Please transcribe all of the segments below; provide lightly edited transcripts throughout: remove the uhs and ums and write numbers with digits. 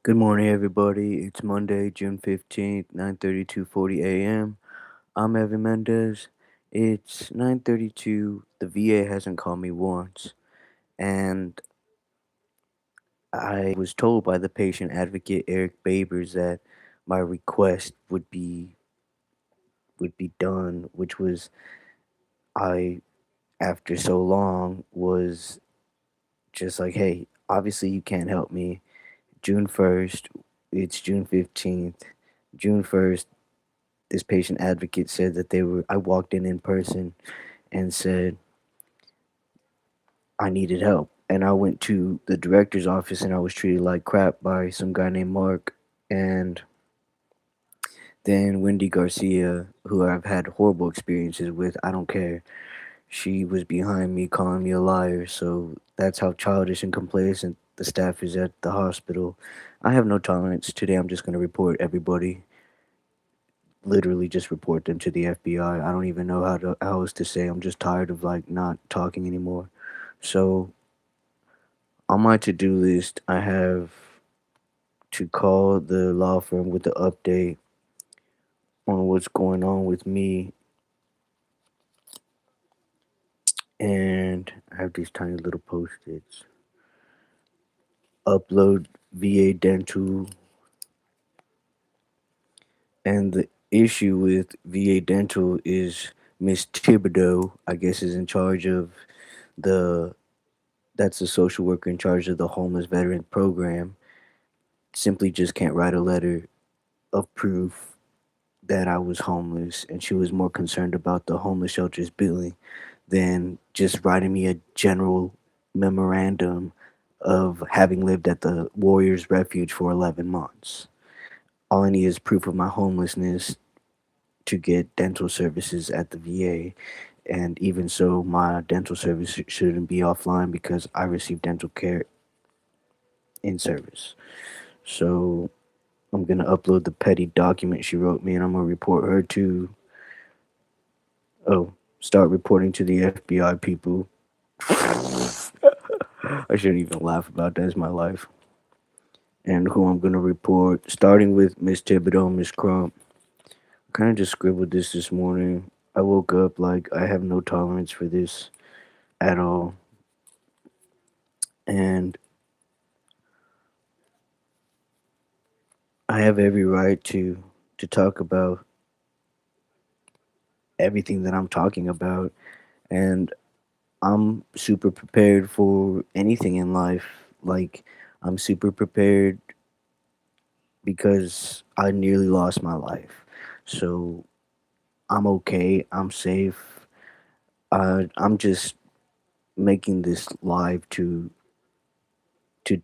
Good morning, everybody. It's Monday, June 15th, 9:32:40 a.m. I'm Evan Mendez. It's 9:32. The VA hasn't called me once, and I was told by the patient advocate Eric Babers that my request would be done, which was I after so long was just like, hey, obviously you can't help me. June 1st, it's June 15th. June 1st, this patient advocate said that I walked in person and said I needed help. And I went to the director's office and I was treated like crap by some guy named Mark. And then Wendy Garcia, who I've had horrible experiences with, I don't care. She was behind me calling me a liar. So that's how childish and complacent the staff is at the hospital. I have no tolerance. Today I'm just going to report everybody, literally just report them to the FBI. I don't even know how else to say. I'm just tired of like not talking anymore. So on my to-do list, I have to call the law firm with the update on what's going on with me, and I have these tiny little post-its. Upload VA dental, and the issue with VA dental is Miss Thibodeau, I guess, is in charge of the that's the social worker in charge of the homeless veteran program, simply just can't write a letter of proof that I was homeless, and she was more concerned about the homeless shelter's billing than just writing me a general memorandum of having lived at the Warriors Refuge for 11 months. All I need is proof of my homelessness to get dental services at the VA. And even so, my dental service shouldn't be offline because I receive dental care in service. So I'm gonna upload the petty document she wrote me, and I'm gonna report her to start reporting to the FBI people. I shouldn't even laugh about that. It's my life. And who I'm gonna report, starting with Miss Thibodeau, Miss Crump. I kind of just scribbled this morning. I woke up like I have no tolerance for this at all, and I have every right to talk about everything that I'm talking about, and I'm super prepared for anything in life. Like, I'm super prepared because I nearly lost my life. So I'm okay. I'm safe. I'm just making this live to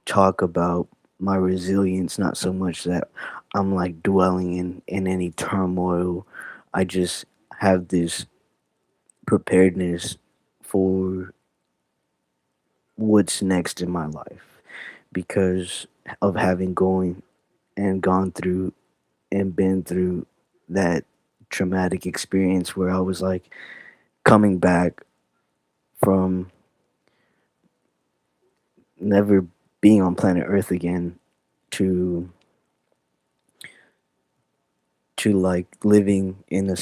talk about my resilience, not so much that I'm like dwelling in any turmoil. I just have this preparedness for what's next in my life because of having going and gone through and been through that traumatic experience where I was like coming back from never being on planet Earth again to like living in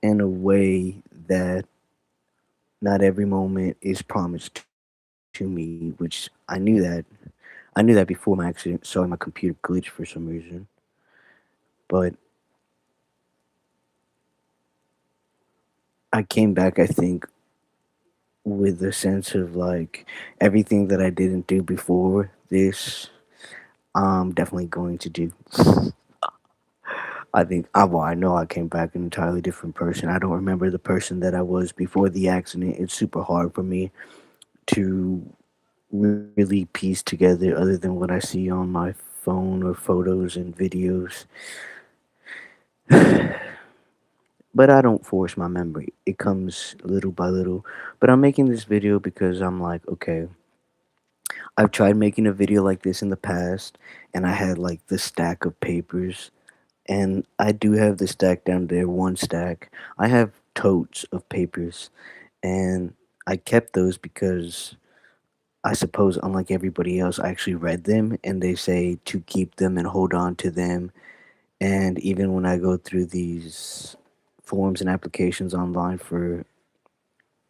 a way that not every moment is promised to me, which I knew that before my accident. Sorry, my computer glitched for some reason, but I came back, I think, with a sense of like everything that I didn't do before this, I'm definitely going to do. I know I came back an entirely different person. I don't remember the person that I was before the accident. It's super hard for me to really piece together other than what I see on my phone or photos and videos. But I don't force my memory. It comes little by little. But I'm making this video because I'm like, okay, I've tried making a video like this in the past, and I had like the stack of papers, and I do have the stack down there, one stack. I have totes of papers, and I kept those because I suppose, unlike everybody else, I actually read them, and they say to keep them and hold on to them. And even when I go through these forms and applications online for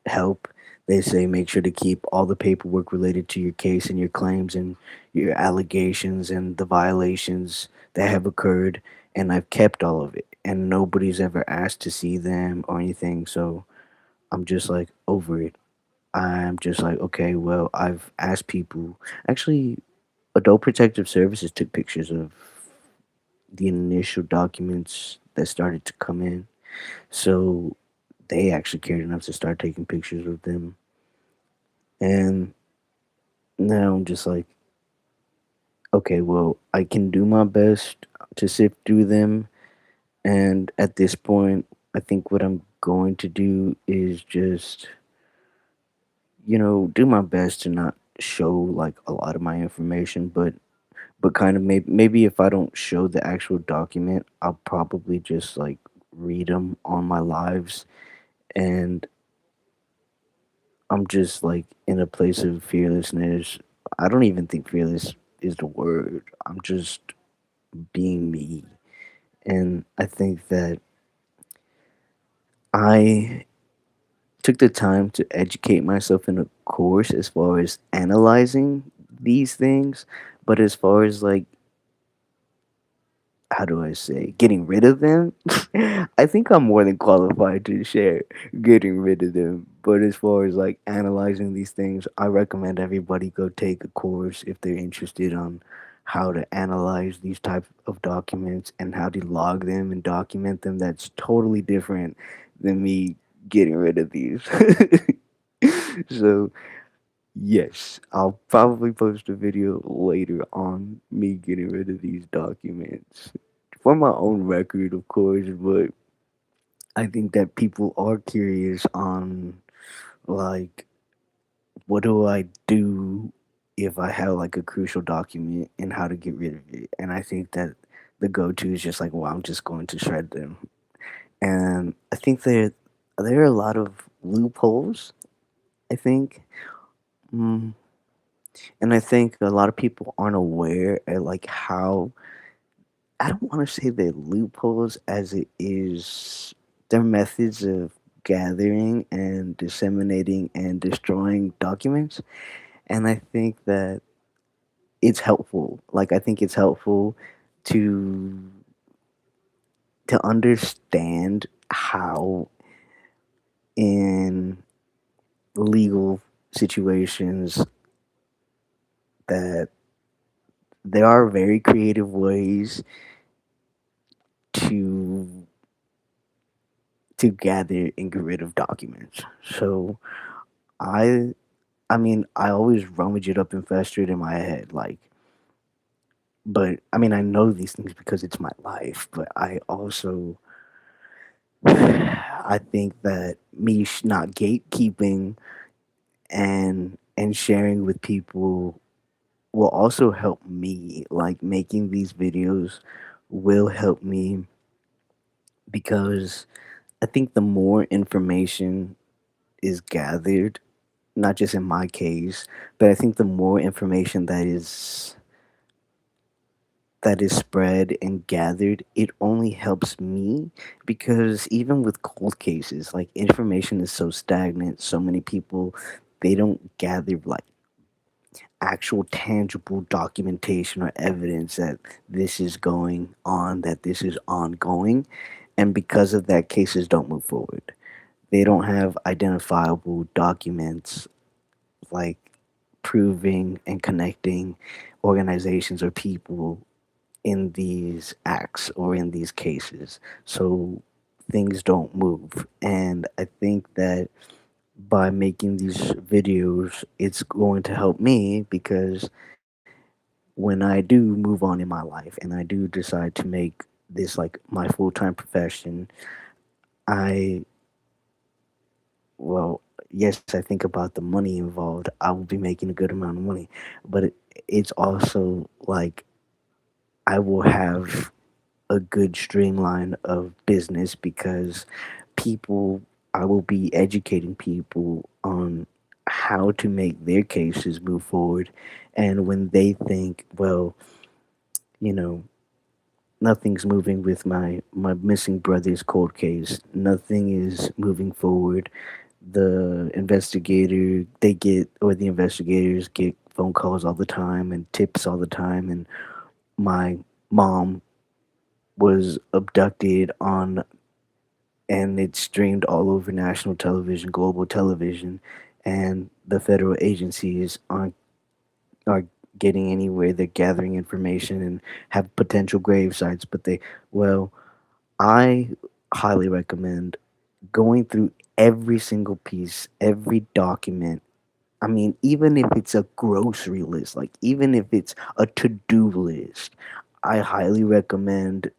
help, they say make sure to keep all the paperwork related to your case and your claims and your allegations and the violations that have occurred. And I've kept all of it, and nobody's ever asked to see them or anything. So I'm just like over it. I'm just like, okay, well, I've asked people. Actually, Adult Protective Services took pictures of the initial documents that started to come in. So they actually cared enough to start taking pictures of them. And now I'm just like, okay, well, I can do my best to sift through them. And at this point, I think what I'm going to do is just, do my best to not show like a lot of my information, but kind of maybe if I don't show the actual document, I'll probably just like read them on my lives. And I'm just like in a place of fearlessness. I don't even think fearless is the word. I'm just being me. And I think that I took the time to educate myself in a course as far as analyzing these things, but as far as like, how do I say, getting rid of them, I think I'm more than qualified to share getting rid of them. But as far as like analyzing these things, I recommend everybody go take a course if they're interested on how to analyze these type of documents and how to log them and document them. That's totally different than me getting rid of these. So yes, I'll probably post a video later on me getting rid of these documents for my own record, of course, but I think that people are curious on like what do I do if I have like a crucial document and how to get rid of it. And I think that the go-to is just like, well, I'm just going to shred them. And I think that there are a lot of loopholes, I think. Mm, and I think a lot of people aren't aware at like how, I don't want to say they're loopholes as it is their methods of gathering and disseminating and destroying documents. And I think that it's helpful. Like I think it's helpful to understand how in legal situations that there are very creative ways to gather and get rid of documents. So I I mean, I always rummage it up and fester it in my head, like, but I mean, I know these things because it's my life, but I also, I think that me not gatekeeping and sharing with people will also help me. Like making these videos will help me because I think the more information is gathered, not just in my case, but I think the more information that is spread and gathered, it only helps me because even with cold cases, like information is so stagnant, so many people they don't gather like actual tangible documentation or evidence that this is going on, that this is ongoing, and because of that cases don't move forward. They don't have identifiable documents like proving and connecting organizations or people in these acts or in these cases. So things don't move. And I think that by making these videos, it's going to help me because when I do move on in my life and I do decide to make this like my full time profession, I, well, yes, I think about the money involved. I will be making a good amount of money, but it's also like I will have a good streamline of business because people I will be educating people on how to make their cases move forward. And when they think, well, you know, nothing's moving with my missing brother's cold case, nothing is moving forward. The investigator they get or the investigators get phone calls all the time and tips all the time, and my mom was abducted on and it's streamed all over national television, global television, and the federal agencies are getting anywhere. They're gathering information and have potential grave sites, but well, I highly recommend going through every single piece, every document. I mean, even if it's a grocery list, like even if it's a to-do list, I highly recommend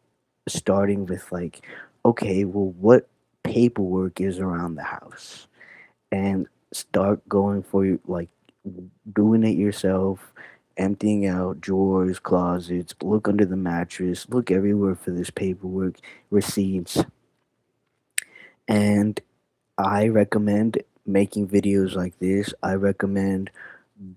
starting with like, okay, well, what paperwork is around the house? And start going for like doing it yourself, emptying out drawers, closets, look under the mattress, look everywhere for this paperwork, receipts. And I recommend making videos like this. I recommend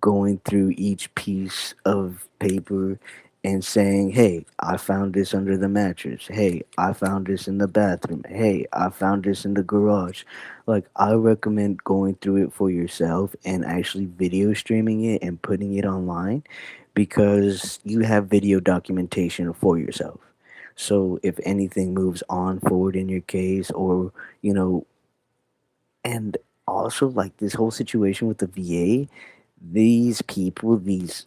going through each piece of paper and saying, hey, I found this under the mattress. Hey, I found this in the bathroom. Hey, I found this in the garage. Like, I recommend going through it for yourself and actually video streaming it and putting it online because you have video documentation for yourself. So if anything moves on forward in your case, or, you know, and also like this whole situation with the VA, these people, these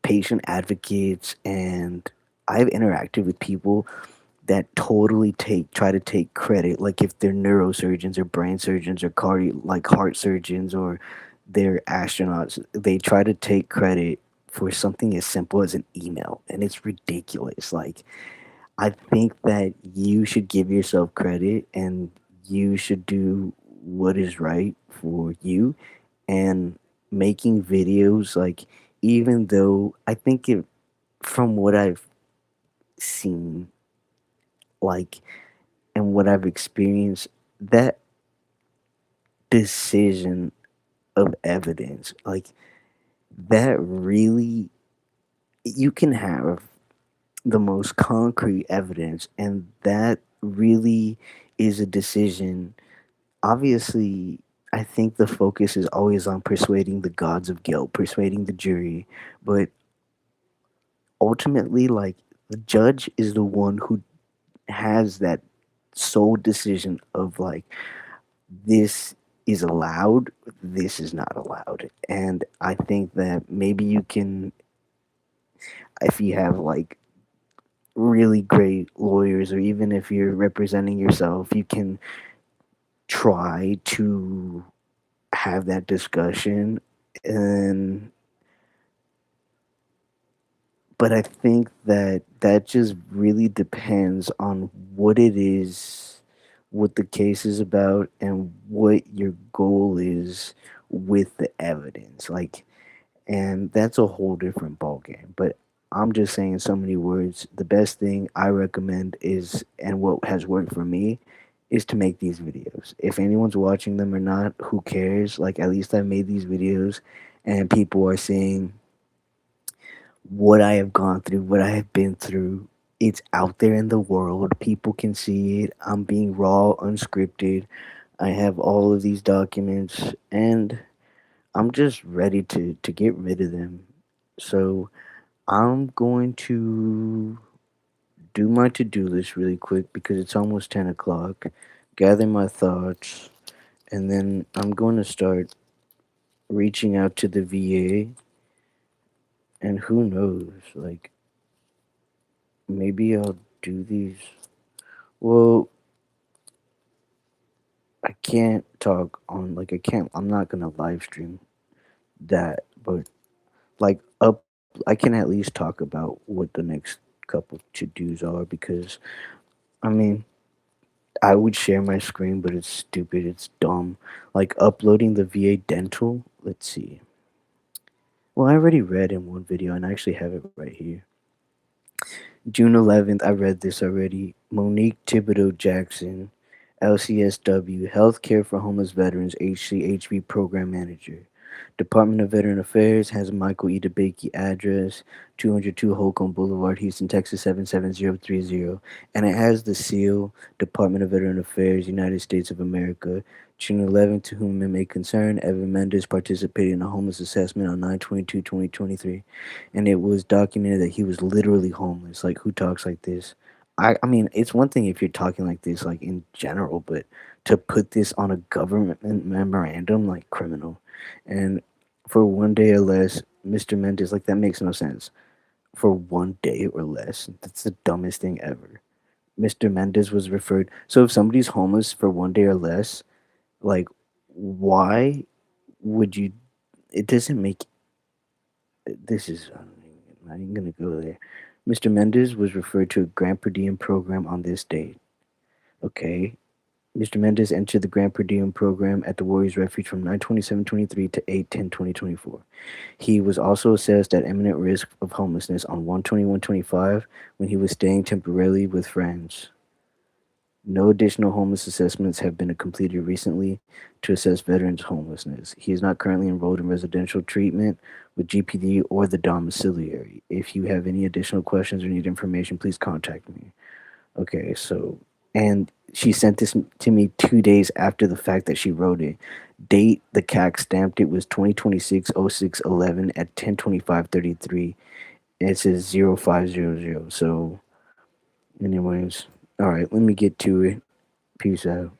patient advocates, and I've interacted with people that totally try to take credit, like if they're neurosurgeons or brain surgeons or like heart surgeons or they're astronauts, they try to take credit for something as simple as an email, and it's ridiculous. Like, I think that you should give yourself credit and you should do what is right for you, and making videos, like, even though I think it, from what I've seen, like, and what I've experienced, that decision of evidence, like, that really, you can have the most concrete evidence, and that really is a decision. Obviously, I think the focus is always on persuading the gods of guilt, persuading the jury, but ultimately, like, the judge is the one who has that sole decision of like, this is allowed, this is not allowed. And I think that maybe you can, if you have like really great lawyers, or even if you're representing yourself, you can try to have that discussion. And but I think that that just really depends on what it is, what the case is about, and what your goal is with the evidence. Like, and that's a whole different ballgame. But I'm just saying, in so many words, the best thing I recommend is, and what has worked for me, is to make these videos. If anyone's watching them or not, who cares? Like, at least I made these videos, and people are seeing what I have gone through, what I have been through. It's out there in the world. People can see it. I'm being raw, unscripted. I have all of these documents, and I'm just ready to get rid of them. So I'm going to do my to do list really quick because it's almost 10 o'clock, gather my thoughts, and then I'm going to start reaching out to the VA. And who knows, like, maybe I'll do these. Well, I can't talk on, like, I'm not gonna live stream that, but like, I can at least talk about what the next couple to dos are, because I mean, I would share my screen, but it's stupid, it's dumb. Like, uploading the VA dental, let's see. Well, I already read in one video, and I actually have it right here. June 11th, I read this already. Monique Thibodeau Jackson, LCSW, Healthcare for Homeless Veterans, HCHV Program Manager. Department of Veteran Affairs has Michael E. DeBakey, address 202 Holcomb Boulevard, Houston, Texas 77030, and it has the seal, Department of Veteran Affairs, United States of America. June 11th, to whom it may concern, Evan Mendez participated in a homeless assessment on 9/22/2023, and it was documented that he was literally homeless. Like, who talks like this? I mean, it's one thing if you're talking like this, like in general, but to put this on a government memorandum, like criminal. And for 1 day or less, Mr. Mendez, like that makes no sense. For 1 day or less, that's the dumbest thing ever. Mr. Mendez was referred. So if somebody's homeless for 1 day or less, like, why would you? It doesn't make. This is. I'm not even gonna go there. Mr. Mendez was referred to a grant per diem program on this date. Okay. Mr. Mendez entered the grant per diem program at the Warriors Refuge from 9/27/23 to 8/10/2024. He was also assessed at imminent risk of homelessness on 1/21/25 when he was staying temporarily with friends. No additional homeless assessments have been completed recently to assess veterans' homelessness. He is not currently enrolled in residential treatment with GPD or the domiciliary. If you have any additional questions or need information, please contact me. Okay, so, and she sent this to me 2 days after the fact that she wrote it. Date, the CAC stamped it was 2026-06-11 at 10/25/33. And it says 0500. So, anyways, all right, let me get to it. Peace out.